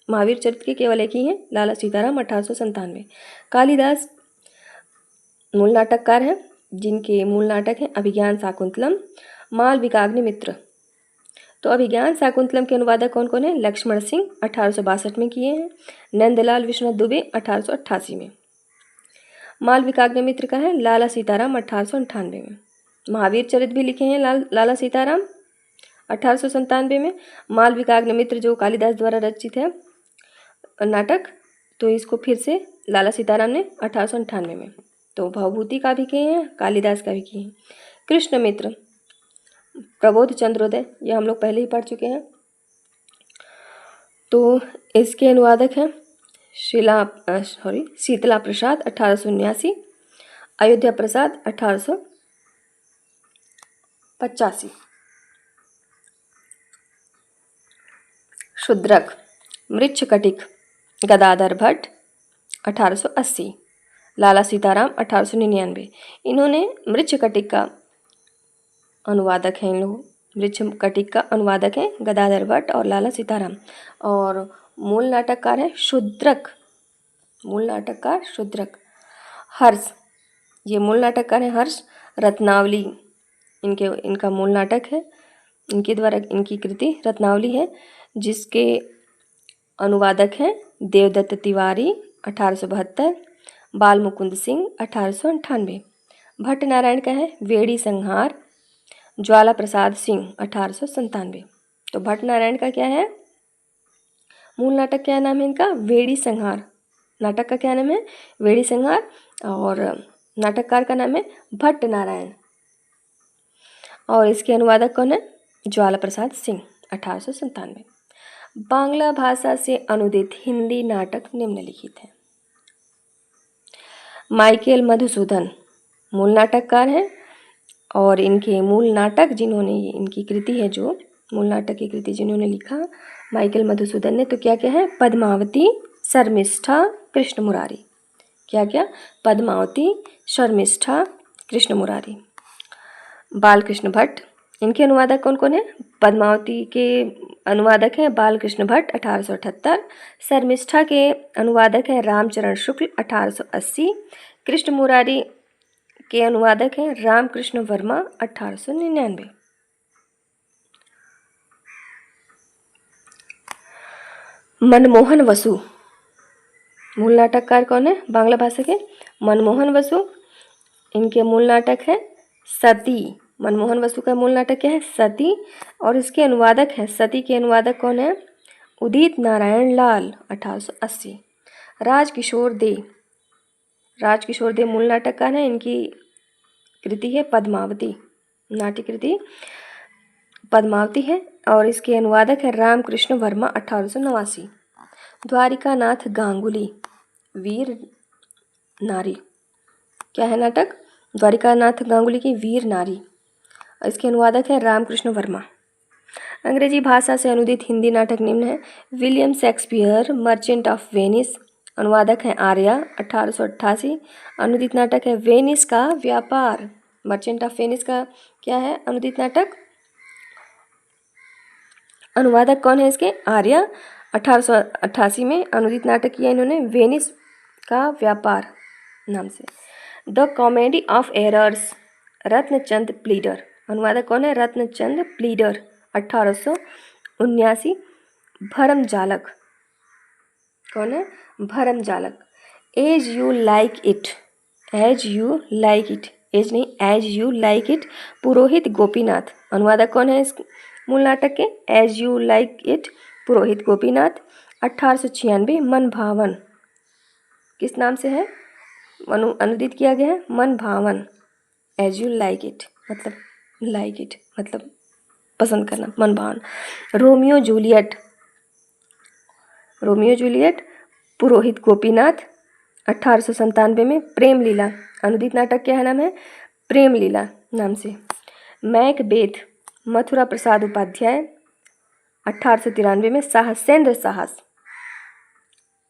S1: महावीर चरित के केवल एक ही हैं, लाला सीताराम 1897। कालिदास मूल नाटककार हैं, जिनके मूल नाटक हैं अभिज्ञान शाकुंतलम, मालविकाग्निमित्र। तो अभिज्ञान शाकुंतलम के अनुवादक कौन कौन है? लक्ष्मण सिंह 1862 में किए हैं, नंदलाल विश्वनाथ दुबे 1888 में। मालविकाग्निमित्र का है लाला सीताराम 1898 में। महावीर चरित भी लिखे हैं लाला सीताराम 1897 में। मालविकाग्निमित्र जो कालिदास द्वारा रचित है नाटक, तो इसको फिर से लाला सीताराम ने 1898 में। तो भवभूति का भी किए हैं, कालिदास का भी किए हैं। कृष्ण मित्र, प्रबोध चंद्रोदय, ये हम लोग पहले ही पढ़ चुके हैं। तो इसके अनुवादक हैं शीतला प्रसाद 1879, अयोध्या प्रसाद 1885। शूद्रक, मृच्छकटिक गदाधर भट्ट 1880, लाला सीताराम 1899। इन्होंने मृच्छकटिक का अनुवादक हैं, इन लोग मृच्छकटिक का अनुवादक हैं गदाधर भट्ट और लाला सीताराम। और मूल नाटककार है शूद्रक, मूल नाटककार शूद्रक। हर्ष, ये मूल नाटककार है हर्ष, रत्नावली इनका मूल नाटक है, इनके द्वारा इनकी कृति रत्नावली है, जिसके अनुवादक हैं देवदत्त तिवारी 1872, बाल मुकुंद सिंह 1898। भट्ट नारायण का है वेड़ी संहार, ज्वाला प्रसाद सिंह 1897। तो भट्ट नारायण का क्या है? मूल नाटक क्या नाम है इनका? वेड़ी संहार। नाटक का क्या नाम है? वेड़ी संहार। और नाटककार का नाम है भट्ट नारायण। और इसके अनुवादक कौन है? ज्वाला प्रसाद सिंह 1897। बांग्ला भाषा से अनुदित हिंदी नाटक निम्नलिखित है। माइकेल मधुसूदन मूल नाटककार हैं और इनके मूल नाटक जिन्होंने इनकी कृति है जो मूल नाटक की कृति जिन्होंने लिखा, माइकल मधुसूदन ने। तो क्या क्या है? पद्मावती, शर्मिष्ठा, कृष्ण मुरारी। क्या क्या? पद्मावती, शर्मिष्ठा, कृष्ण मुरारी। बालकृष्ण भट्ट, इनके अनुवादक कौन कौन है? पद्मावती के अनुवादक हैं बालकृष्ण भट्ट 1878, शर्मिष्ठा के अनुवादक हैं रामचरण शुक्ल 1880, कृष्ण मुरारी के अनुवादक हैं रामकृष्ण वर्मा 1899। मनमोहन वसु, मूल नाटककार कौन है? बांग्ला भाषा के मनमोहन वसु। इनके मूल नाटक है सती। मनमोहन वसु का मूल नाटक क्या है? सती। और इसके अनुवादक हैं, सती के अनुवादक कौन है? उदित नारायण लाल 1880। राजकिशोर दे, राजकिशोर दे मूल नाटककार हैं। इनकी कृति है पद्मावती, नाट्य कृति पद्मावती है। और इसके अनुवादक है रामकृष्ण वर्मा 1889। द्वारिकानाथ गांगुली, वीर नारी। क्या है नाटक? द्वारिकानाथ गांगुली की वीर नारी। इसके अनुवादक है रामकृष्ण वर्मा। अंग्रेजी भाषा से अनुदित हिंदी नाटक निम्न है। William Shakespeare, merchant of Venice. अनुवादक है आर्या 1888। अनुदित नाटक है वेनिस का व्यापार। मर्चेंट ऑफ वेनिस का क्या है अनुदित नाटक? अनुवादक कौन है इसके? आर्या 1888 में अनुदित नाटक किया इन्होंने वेनिस का व्यापार नाम से। The comedy of errors, Ratnachand pleader. अनुवादक कौन है? रत्नचंद प्लीडर 1879। भरम जालक, कौन है? Bharam Jalak. As you like it, as you like it, एज नहीं as you like it, Purohit Gopinath. अनुवादक कौन है इस मूल नाटक के? As you like it, Purohit Gopinath 1896। Man भावन किस नाम से है अनुदित किया गया है? मन भावन। एज यू लाइक इट मतलब पसंद करना, मन भावन। रोमियो जूलियट, रोमियो जूलियट पुरोहित गोपीनाथ 1897 में। प्रेम लीला, अनुदित नाटक क्या है नाम है? प्रेम लीला नाम से। मैकबेथ मथुरा प्रसाद उपाध्याय 1893 में। साहसेंद्र साहस,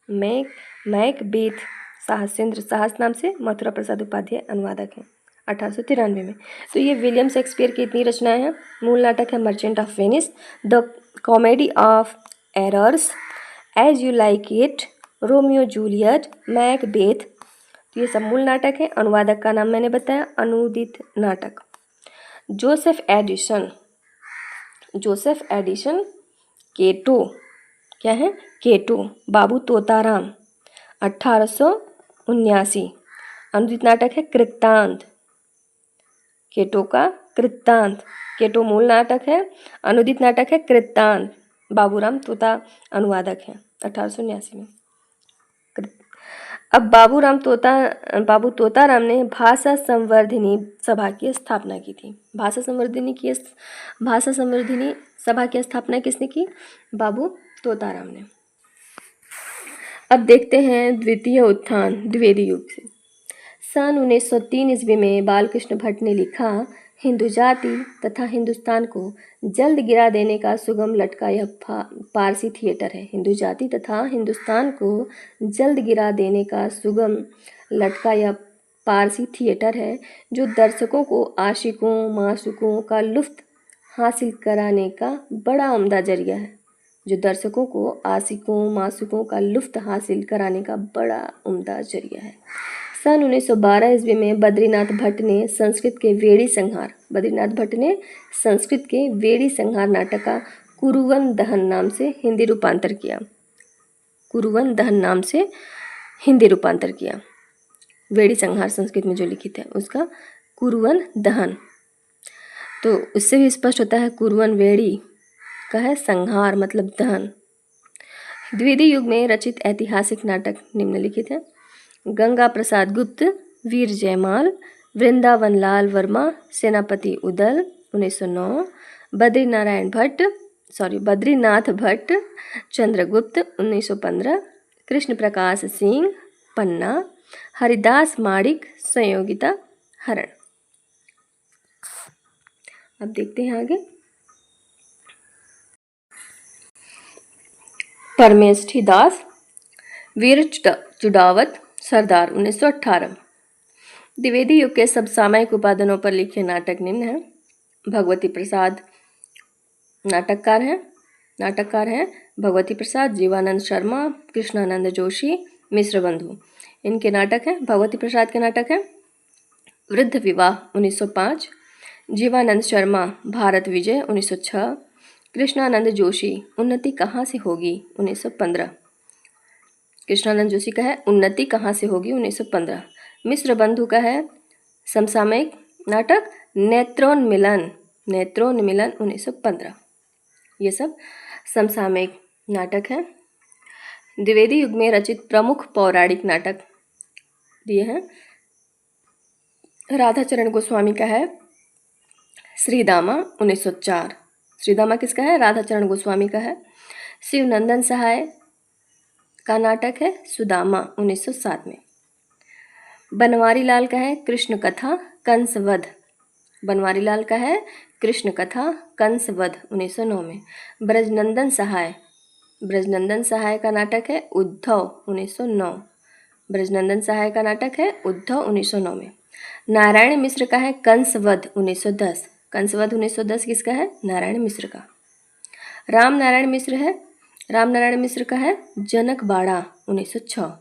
S1: मैकबेथ साहसेंद्र साहस नाम से मथुरा प्रसाद उपाध्याय अनुवादक हैं 1893 में। तो ये विलियम शेक्सपियर की इतनी रचनाएं हैं। मूल नाटक है Merchant of Venice, the comedy of Errors, As you like It, Romeo Juliet, Macbeth. तो ये सब मूल नाटक है। अनुवादक का नाम मैंने बताया। अनुदित नाटक Joseph Addison, Joseph Addison Cato, क्या है? केटो। बाबू तोताराम 1879। अनुदित नाटक है कृत्तांत, केटो का कृत्तांत। केटो मूल नाटक है, अनुदित नाटक है कृत्तांत। बाबूराम तोता अनुवादक है 1879 में। अब बाबू तोताराम ने भाषा संवर्धिनी सभा की स्थापना की थी। भाषा संवर्धिनी सभा की स्थापना किसने की? बाबू तोताराम ने। अब देखते हैं द्वितीय उत्थान द्विवेदी युग से। सन 1903 ईस्वी में बालकृष्ण भट्ट ने लिखा, हिंदू जाति तथा हिंदुस्तान को जल्द गिरा देने का सुगम लटका यह पारसी थिएटर है। हिंदू जाति तथा हिंदुस्तान को जल्द गिरा देने का सुगम लटका यह पारसी थिएटर है, जो दर्शकों को आशिकों माशूकों का लुत्फ हासिल कराने का बड़ा उम्दा जरिया है, जो दर्शकों को आशिकों माशूकों का लुत्फ हासिल कराने का बड़ा उम्दा जरिया है। सन 1912 ईस्वी में बद्रीनाथ भट्ट ने संस्कृत के वेड़ी संहार नाटक का कुरुवन दहन नाम से हिंदी रूपांतर किया। कुरुवन दहन नाम से हिंदी रूपांतर किया। वेड़ी संहार संस्कृत में जो लिखित है उसका कुरुवन दहन। तो उससे भी स्पष्ट होता है कुरुवन वेड़ी का है संहार मतलब दहन। द्विवेदी युग में रचित ऐतिहासिक नाटक निम्नलिखित है। गंगा प्रसाद गुप्त, वीर जयमाल, वृंदावन लाल वर्मा, सेनापति उदल 1909, बद्रीनाथ भट्ट, चंद्रगुप्त 1915, कृष्ण प्रकाश सिंह पन्ना, हरिदास माणिक, संयोगिता हरण। अब देखते हैं आगे। परमेष्ठी दास, वीर चुडावत, सरदार 1918। द्विवेदी युग के समसामयिक उपादानों पर लिखे नाटक निम्न हैं। भगवती प्रसाद नाटककार हैं भगवती प्रसाद, जीवानंद शर्मा, कृष्णानंद जोशी, मिश्र बंधु। इनके नाटक हैं। भगवती प्रसाद के नाटक हैं वृद्ध विवाह 1905, जीवानंद शर्मा भारत विजय 1906, कृष्णानंद जोशी उन्नति कहाँ से होगी 1915। कृष्णानंद जोशी का है उन्नति कहाँ से होगी 1915। मिश्र बंधु का है समसामयिक नाटक नेत्रोन्मिलन 1915। ये सब समसामयिक नाटक हैं। द्विवेदी युग में रचित प्रमुख पौराणिक नाटक दिए हैं। राधाचरण गोस्वामी का है श्रीदामा 1904। श्रीदामा किसका है? राधाचरण गोस्वामी का है। शिवनंदन सहाय का नाटक है सुदामा 1907 में। बनवारी लाल का है कृष्ण कथा कंसवध। बनवारी लाल का है कृष्ण कथा कंसवध 1909 में। ब्रजनंदन सहाय का नाटक है उद्धव 1909। ब्रजनंदन सहाय का नाटक है उद्धव 1909 में। नारायण मिश्र का है कंसवध 1910। कंसवध 1910 किसका है? नारायण मिश्र का। राम नारायण मिश्र का है जनक बाड़ा 1906।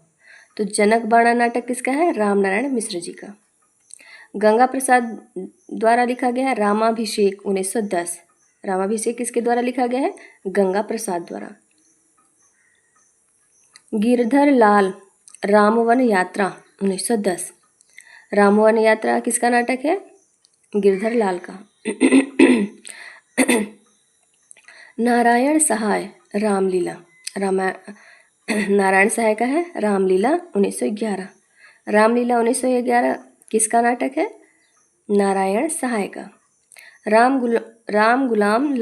S1: तो जनक बाड़ा नाटक किसका है? राम नारायण मिश्र जी का। गंगा प्रसाद द्वारा लिखा गया है रामाभिषेक 1910। रामाभिषेक किसके द्वारा लिखा गया है? गंगा प्रसाद द्वारा। गिरधर लाल रामवन यात्रा 1910। रामवन यात्रा किसका नाटक है? गिरधर लाल का। नारायण सहाय रामलीला नारायण सहाय का है रामलीला 1911। रामलीला 1911 किसका नाटक है? नारायण सहाय का। राम गुलाम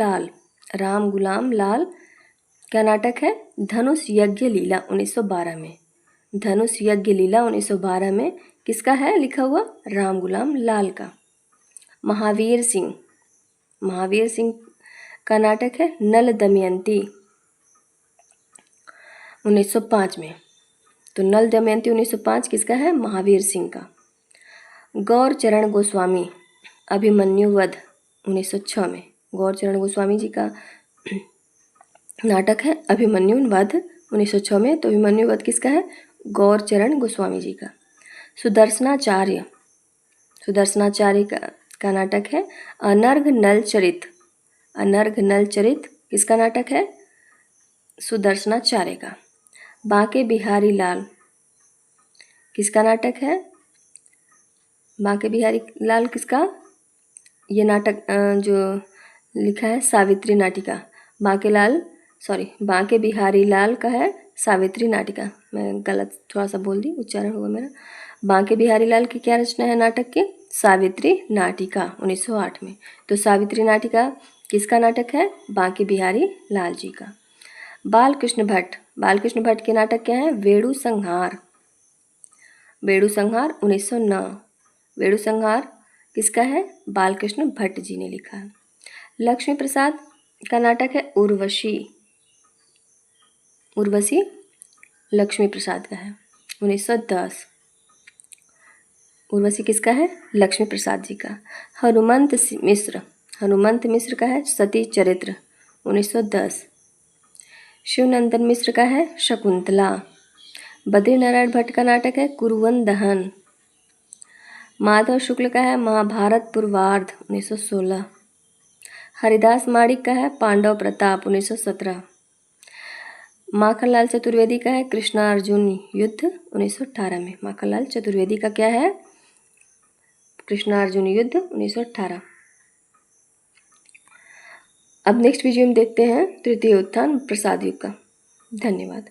S1: लाल का नाटक है धनुष यज्ञ लीला 1912 में। धनुष यज्ञ लीला 1912 में किसका है लिखा हुआ? राम गुलाम लाल का। महावीर सिंह का नाटक है नल दमयंती 1905 में। तो नल दमयंती 1905 किसका है? महावीर सिंह का। गौर चरण गोस्वामी अभिमन्यु वध 1906 में। गौर चरण गोस्वामी जी का नाटक है अभिमन्यु वध 1906 में। तो अभिमन्यु वध किसका है? गौर चरण गोस्वामी जी का। सुदर्शनाचार्य का नाटक है अनर्घ नल चरित किसका नाटक है? सुदर्शनाचार्य का। बांके बिहारी लाल किसका नाटक है? बांके बिहारी लाल किसका? ये नाटक जो लिखा है सावित्री नाटिका। बांके बिहारी लाल का है सावित्री नाटिका। मैं गलत थोड़ा सा बोल दी, उच्चारण हुआ मेरा। बांके बिहारी लाल की क्या रचना है नाटक की? सावित्री नाटिका 1908 में। तो सावित्री नाटिका किसका नाटक है? बांके बिहारी लाल जी का। बालकृष्ण भट्ट के नाटक क्या है? वेणु संहार 1909। वेणु संहार किसका है? बालकृष्ण भट्ट जी ने लिखा है। लक्ष्मी प्रसाद का नाटक है उर्वशी लक्ष्मी प्रसाद का है 1910। उर्वशी किसका है? लक्ष्मी प्रसाद जी का। हनुमंत मिश्र का है सती चरित्र 1910। शिवनंदन मिश्र का है शकुंतला। बद्रीनारायण भट्ट का नाटक है कुरुवन दहन। माधव शुक्ल का है महाभारत पूर्वार्ध 1916। हरिदास माणिक का है पांडव प्रताप 1917। माखनलाल चतुर्वेदी का है कृष्णार्जुन युद्ध 1918 में। माखनलाल चतुर्वेदी का क्या है? कृष्णार्जुन युद्ध 1918। अब नेक्स्ट वीडियो में देखते हैं तृतीय उत्थान प्रसाद युग का। धन्यवाद।